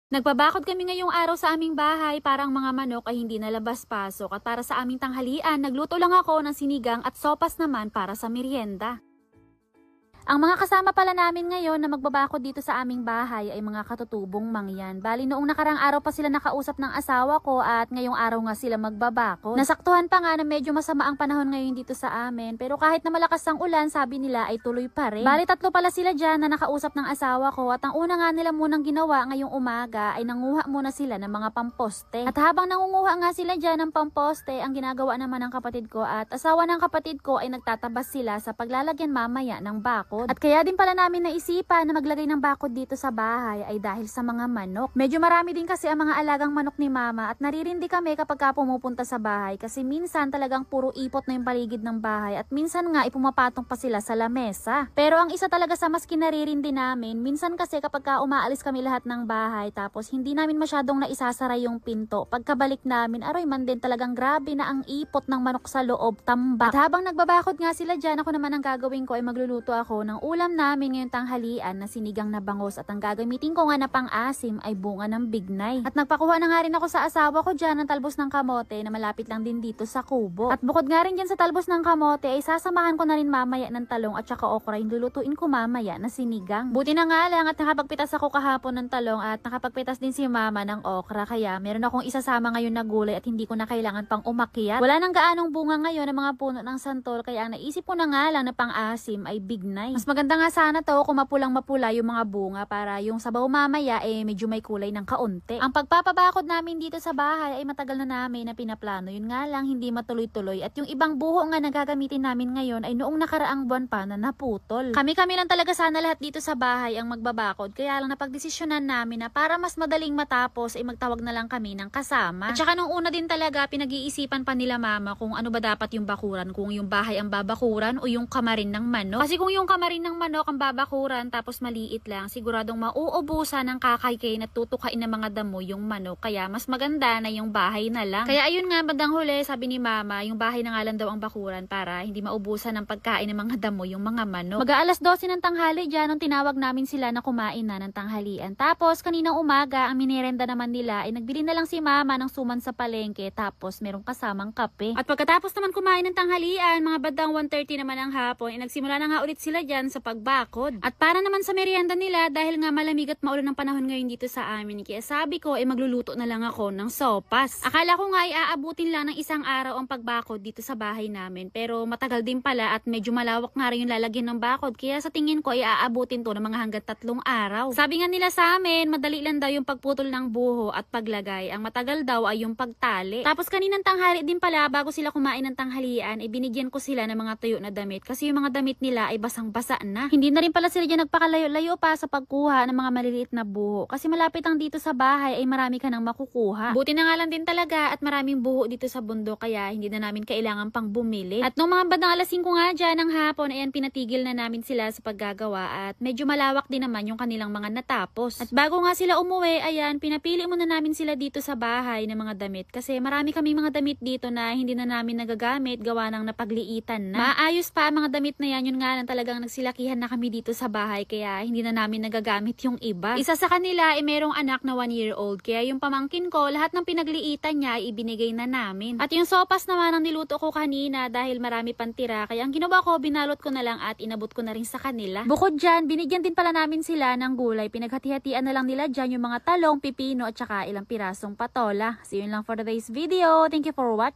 Nagpabakod kami ngayong araw sa aming bahay, parang mga manok ay hindi nalabas-pasok at para sa aming tanghalian, nagluto lang ako ng sinigang at sopas naman para sa merienda. Ang mga kasama pala namin ngayon na magbabakod dito sa aming bahay ay mga katutubong mangyan. Bali noong nakarang araw pa sila nakausap ng asawa ko at ngayong araw nga sila magbabakod. Nasaktuhan pa nga na medyo masama ang panahon ngayon dito sa amin, pero kahit na malakas ang ulan, sabi nila ay tuloy pa rin. Bali tatlo pala sila dyan na nakausap ng asawa ko at ang una nga nila munang ginawa ngayong umaga ay nanguha muna sila ng mga pamposte. At habang nangunguha nga sila dyan ng pamposte, ang ginagawa naman ng kapatid ko at asawa ng kapatid ko ay nagtatabas sila sa paglalagyan mamaya ng bakod. At kaya din pala namin naisipan na maglagay ng bakod dito sa bahay ay dahil sa mga manok. Medyo marami din kasi ang mga alagang manok ni mama at naririndi kami kapag pumupunta sa bahay kasi minsan talagang puro ipot na yung paligid ng bahay at minsan nga ipumapatong pa sila sa lamesa. Pero ang isa talaga sa mas kinaririndi namin, minsan kasi kapag umaalis kami lahat ng bahay tapos hindi namin masyadong naisasara yung pinto, pagkabalik namin aroy man din talagang grabe na ang ipot ng manok sa loob, tambak. At habang nagbabakod nga sila dyan, ako naman ang gagawin ko ay magluluto ako ng ulam namin ngayong tanghalian na sinigang na bangos at ang gagamitin ko nga na pang-asim ay bunga ng bignay. At nagpakuha na nga rin ako sa asawa ko dyan ng talbos ng kamote na malapit lang din dito sa kubo. At bukod nga rin dyan sa talbos ng kamote ay sasamahan ko na rin mamaya ng talong at saka okra yung lulutuin ko mamaya na sinigang. Buti na nga lang at nakapagpitas ako kahapon ng talong at nakapagpitas din si mama ng okra kaya meron akong isasama ngayon na gulay at hindi ko na kailangan pang umakyat. Wala nang gaanong bunga ngayon ng mga puno ng santol kaya ang naisip ko na nga lang na pang-asim ay bignay. Mas maganda nga sana to kung mapulang-mapula yung mga bunga para yung sabaw mamaya medyo may kulay ng kaunti. Ang pagpapabakod namin dito sa bahay ay matagal na namin na pinaplano. Yun nga lang hindi matuloy-tuloy at yung ibang buho nga na gagamitin namin ngayon ay noong nakaraang buwan pa na naputol. Kami-kami lang talaga sana lahat dito sa bahay ang magbabakod kaya lang napagdesisyonan namin na para mas madaling matapos ay magtawag na lang kami ng kasama. At saka nung una din talaga pinag-iisipan pa nila mama kung ano ba dapat yung bakuran, kung yung bahay ang babakuran o yung kamarin ng manok. Kasi kung yung kamarin ng manok ang babakuran tapos maliit lang, siguradong mauubusan ng kakaykain at tutukain ng mga damo yung manok. Kaya mas maganda na yung bahay na lang. Kaya ayun nga, bandang huli, sabi ni mama, yung bahay na nga lang daw ang bakuran para hindi maubusan ng pagkain ng mga damo yung mga manok. Mag-aalas 12 ng tanghali dyan nung tinawag namin sila na kumain na ng tanghalian. Tapos kaninang umaga, ang minirenda naman nila ay nagbili na lang si mama ng suman sa palengke tapos merong kasamang kape. At pagkatapos naman kumain ng tanghalian, mga bandang 1:30 naman ang hapon, ay nagsimula na nga ulit sila dyan sa pagbakod. At para naman sa merienda nila, dahil nga malamig at maulan ng panahon ngayon dito sa amin, kaya sabi ko ay magluluto na lang ako ng sopas. Akala ko nga ay aabutin lang ng isang araw ang pagbakod dito sa bahay namin, pero matagal din pala at medyo malawak nga rin yung lalagyan ng bakod, kaya sa tingin ko ay aabutin to ng mga hanggang 3 araw. Sabi nga nila sa amin, madali lang daw yung pagputol ng buho at paglagay. Ang matagal daw ay yung pagtali. Tapos kaninang tanghali din pala, bago sila kumain ng tanghalian, ibinigyan ko sila ng mga tuyo na damit kasi yung mga damit nila ay basang-basa na. Hindi na rin pala sila dyan nagpakalayo-layo pa sa pagkuha ng mga maliliit na buho kasi malapit lang dito sa bahay ay marami ka nang makukuha. Buti na nga lang din talaga at maraming buho dito sa bundok kaya hindi na namin kailangan pang bumili. At nung mga bandang alas 5 nga dyan ng hapon, ayan pinatigil na namin sila sa paggagawa at medyo malawak din naman yung kanilang mga natapos. At bago nga sila umuwi, ayan pinapili muna namin sila dito sa bahay ng mga damit kasi marami kaming mga damit dito na hindi na namin nagagamit gawa ng napagliitan na. Maayos pa ang mga damit na yan, yun nga lang talagang nagsilakihan na kami dito sa bahay kaya hindi na namin nagagamit yung iba. Isa sa kanila ay merong anak na 1-year-old kaya yung pamangkin ko lahat ng pinagliitan niya ay ibinigay na namin. At yung sopas naman ang niluto ko kanina dahil marami pang tira kaya ang ginawa ko binalot ko na lang at inabot ko na rin sa kanila. Bukod dyan, binigyan din pala namin sila ng gulay. Pinaghati-hatian na lang nila dyan yung mga talong, pipino at saka ilang pirasong patola. So yun lang for today's video. Thank you for watching.